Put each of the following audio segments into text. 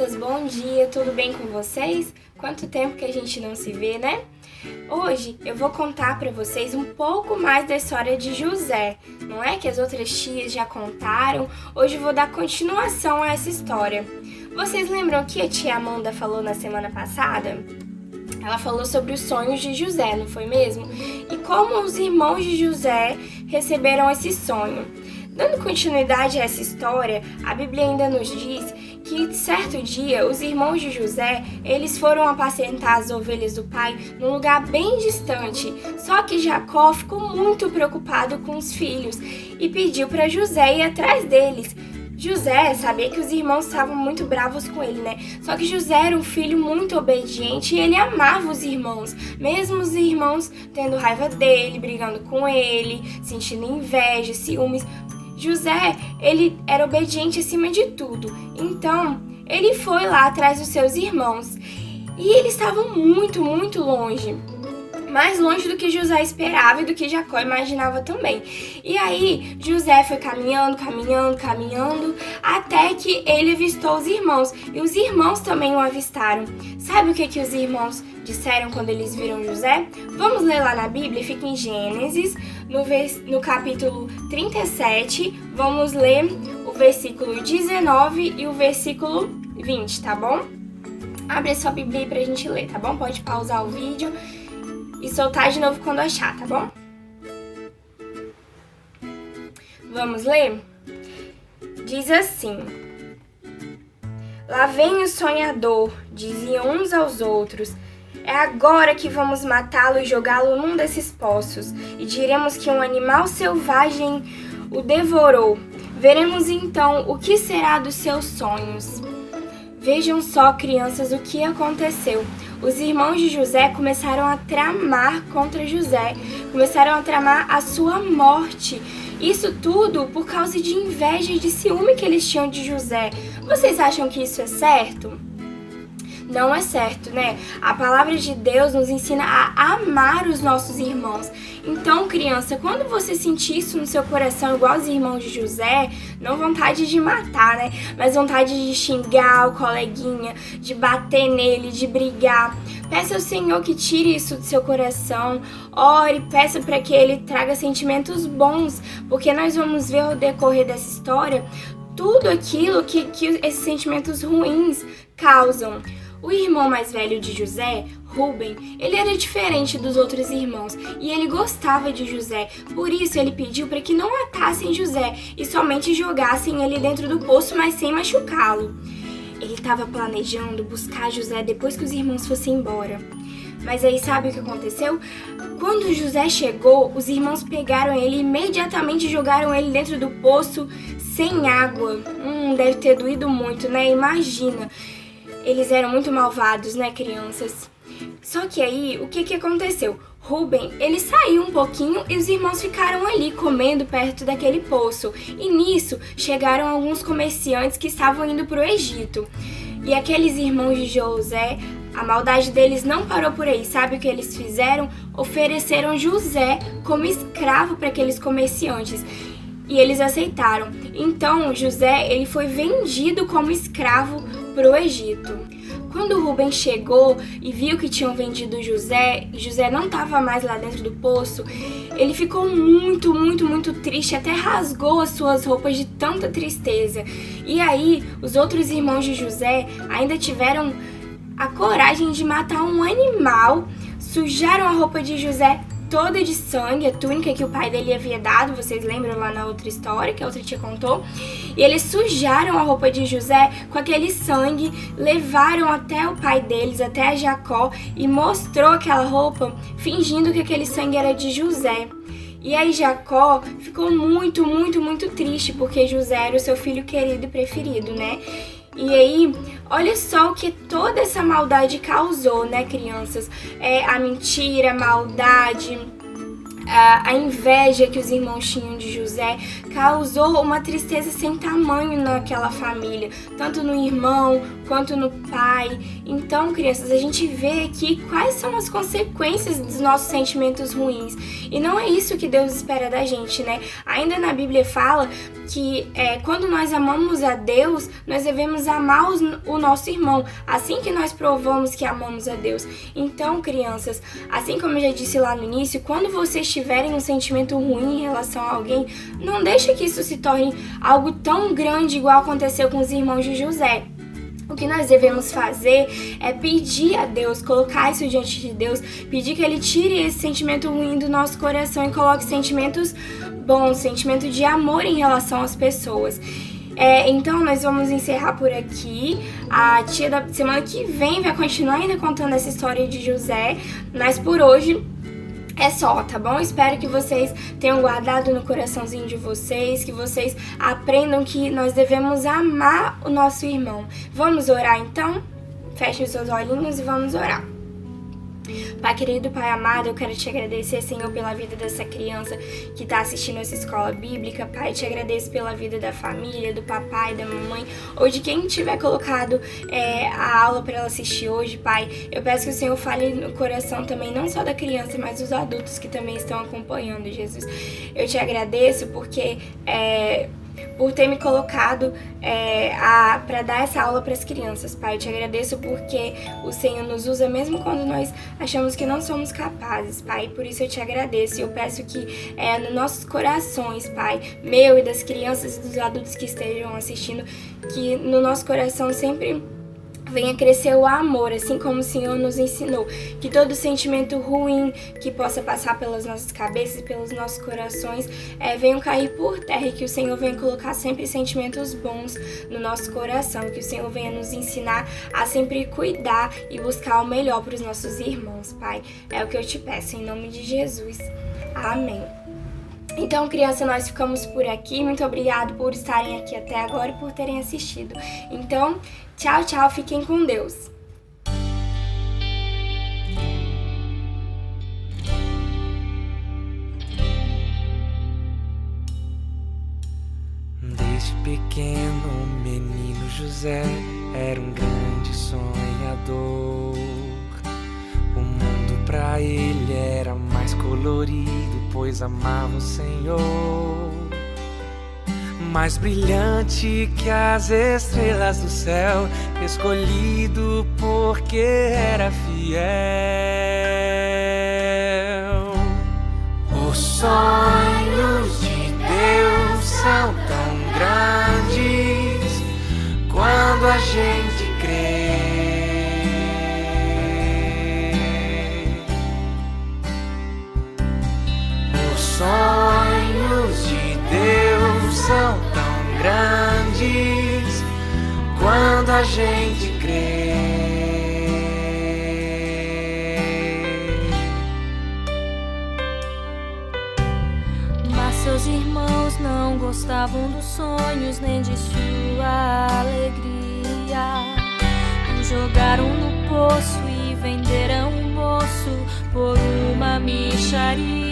crianças, bom dia, tudo bem com vocês? Quanto tempo que a gente não se vê, né? Hoje eu vou contar para vocês um pouco mais da história de José. Não é que as outras tias já contaram? Hoje eu vou dar continuação a essa história. Vocês lembram que a tia Amanda falou na semana passada? Ela falou sobre os sonhos de José, não foi mesmo? E como os irmãos de José receberam esse sonho. Dando continuidade a essa história, a Bíblia ainda nos diz que certo dia os irmãos de José, eles foram apacentar as ovelhas do pai num lugar bem distante. Só que Jacó ficou muito preocupado com os filhos e pediu para José ir atrás deles. José sabia que os irmãos estavam muito bravos com ele, né? Só que José era um filho muito obediente e ele amava os irmãos, mesmo os irmãos tendo raiva dele, brigando com ele, sentindo inveja, ciúmes. José, ele era obediente acima de tudo, então ele foi lá atrás dos seus irmãos e eles estavam muito longe. Mais longe do que José esperava e do que Jacó imaginava também. E aí, José foi caminhando, até que ele avistou os irmãos. E os irmãos também o avistaram. Sabe o que os irmãos disseram quando eles viram José? Vamos ler lá na Bíblia, fica em Gênesis, no capítulo 37. Vamos ler o versículo 19 e o versículo 20, tá bom? Abre a sua Bíblia aí pra gente ler, tá bom? Pode pausar o vídeo e soltar de novo quando achar, tá bom? Vamos ler? Diz assim: Lá vem o sonhador, diziam uns aos outros. É agora que vamos matá-lo e jogá-lo num desses poços, e diremos que um animal selvagem o devorou. Veremos então o que será dos seus sonhos. Vejam só, crianças, o que aconteceu. Os irmãos de José começaram a tramar contra José, começaram a tramar a sua morte. Isso tudo por causa de inveja e de ciúme que eles tinham de José. Vocês acham que isso é certo? Não é certo, né? A palavra de Deus nos ensina a amar os nossos irmãos. Então, criança, quando você sentir isso no seu coração, igual os irmãos de José, não vontade de matar, né? Mas vontade de xingar o coleguinha, de bater nele, de brigar. Peça ao Senhor que tire isso do seu coração. Ore, peça para que Ele traga sentimentos bons, porque nós vamos ver ao decorrer dessa história tudo aquilo que esses sentimentos ruins causam. O irmão mais velho de José, Rúben, ele era diferente dos outros irmãos e ele gostava de José. Por isso ele pediu para que não matassem José e somente jogassem ele dentro do poço, mas sem machucá-lo. Ele estava planejando buscar José depois que os irmãos fossem embora. Mas aí sabe o que aconteceu? Quando José chegou, os irmãos pegaram ele e imediatamente jogaram ele dentro do poço sem água. Deve ter doído muito, né? Imagina. Eles eram muito malvados, né, crianças? Só que aí, o que aconteceu? Rúben, ele saiu um pouquinho e os irmãos ficaram ali comendo perto daquele poço. E nisso, chegaram alguns comerciantes que estavam indo para o Egito. E aqueles irmãos de José, a maldade deles não parou por aí. Sabe o que eles fizeram? Ofereceram José como escravo para aqueles comerciantes. E eles aceitaram. Então, José, ele foi vendido como escravo para o Egito. Quando Rúben chegou e viu que tinham vendido José não estava mais lá dentro do poço, ele ficou muito triste, até rasgou as suas roupas de tanta tristeza. E aí, os outros irmãos de José ainda tiveram a coragem de matar um animal, sujaram a roupa de José toda de sangue, a túnica que o pai dele havia dado, vocês lembram lá na outra história que a outra tia contou? E eles sujaram a roupa de José com aquele sangue, levaram até o pai deles, até a Jacó, e mostrou aquela roupa fingindo que aquele sangue era de José. E aí Jacó ficou muito triste, porque José era o seu filho querido e preferido, né? E aí, olha só o que toda essa maldade causou, né, crianças? A mentira, a maldade, a inveja que os irmãos tinham de José. José causou uma tristeza sem tamanho naquela família, tanto no irmão quanto no pai. Então, crianças, a gente vê aqui quais são as consequências dos nossos sentimentos ruins. E não é isso que Deus espera da gente, né? Ainda na Bíblia fala que quando nós amamos a Deus, nós devemos amar o nosso irmão, assim que nós provamos que amamos a Deus. Então, crianças, assim como eu já disse lá no início, quando vocês tiverem um sentimento ruim em relação a alguém, não deixe que isso se torne algo tão grande igual aconteceu com os irmãos de José. O que nós devemos fazer é pedir a Deus, colocar isso diante de Deus, pedir que Ele tire esse sentimento ruim do nosso coração e coloque sentimentos bons, sentimento de amor em relação às pessoas. Então nós vamos encerrar por aqui. A tia da semana que vem vai continuar ainda contando essa história de José, mas por hoje é só, tá bom? Espero que vocês tenham guardado no coraçãozinho de vocês, que vocês aprendam que nós devemos amar o nosso irmão. Vamos orar então? Feche os seus olhinhos e vamos orar. Pai querido, Pai amado, eu quero te agradecer, Senhor, pela vida dessa criança que está assistindo essa escola bíblica. Pai, te agradeço pela vida da família, do papai, da mamãe, ou de quem tiver colocado a aula para ela assistir hoje, Pai. Eu peço que o Senhor fale no coração também, não só da criança, mas dos adultos que também estão acompanhando, Jesus. Eu te agradeço porque por ter me colocado para dar essa aula para as crianças, Pai. Eu te agradeço porque o Senhor nos usa mesmo quando nós achamos que não somos capazes, Pai. Por isso eu te agradeço e eu peço que nos nossos corações, Pai, meu e das crianças e dos adultos que estejam assistindo, que no nosso coração sempre venha crescer o amor, assim como o Senhor nos ensinou. Que todo sentimento ruim que possa passar pelas nossas cabeças e pelos nossos corações venham cair por terra e que o Senhor venha colocar sempre sentimentos bons no nosso coração. Que o Senhor venha nos ensinar a sempre cuidar e buscar o melhor para os nossos irmãos, Pai. É o que eu te peço, em nome de Jesus. Amém. Então, criança, nós ficamos por aqui. Muito obrigado por estarem aqui até agora e por terem assistido. Então, tchau, tchau. Fiquem com Deus. Desde pequeno, o menino José era um grande sonhador. O mundo pra ele era mais colorido, pois amava o Senhor. Mais brilhante que as estrelas do céu, escolhido porque era fiel. Os sonhos de Deus são tão grandes quando a gente crê. Os sonhos de Deus são tão grandes quando a gente crê. Mas seus irmãos não gostavam dos sonhos nem de sua alegria. O jogaram no poço e venderam o moço por uma mixaria.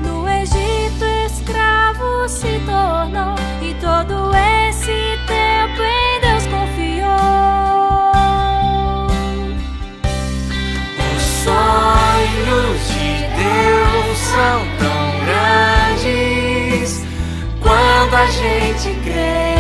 No Egito escravo se tornou e todo esse tempo em Deus confiou. Os sonhos de Deus são tão grandes quando a gente crê.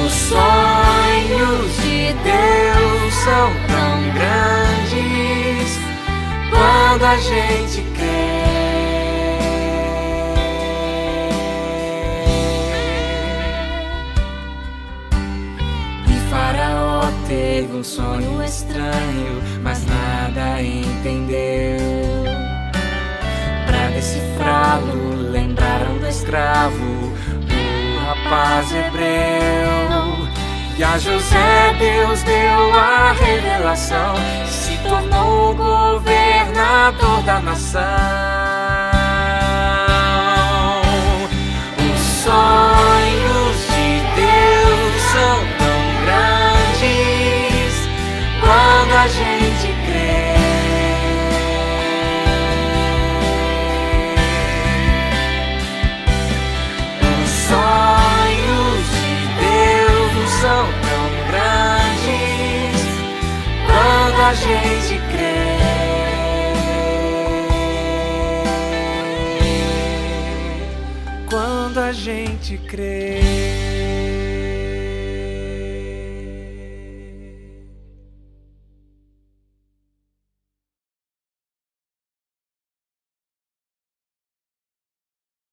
Os sonhos de Deus são tão grandes quando a gente crê. E Faraó teve um sonho estranho, mas nada entendeu. Pra decifrá-lo, lembraram do escravo, o rapaz hebreu. E a José Deus deu a revelação, se tornou o governador da nação. Os sonhos de Deus são tão grandes quando a gente crê. a gente crê. Quando a gente crê.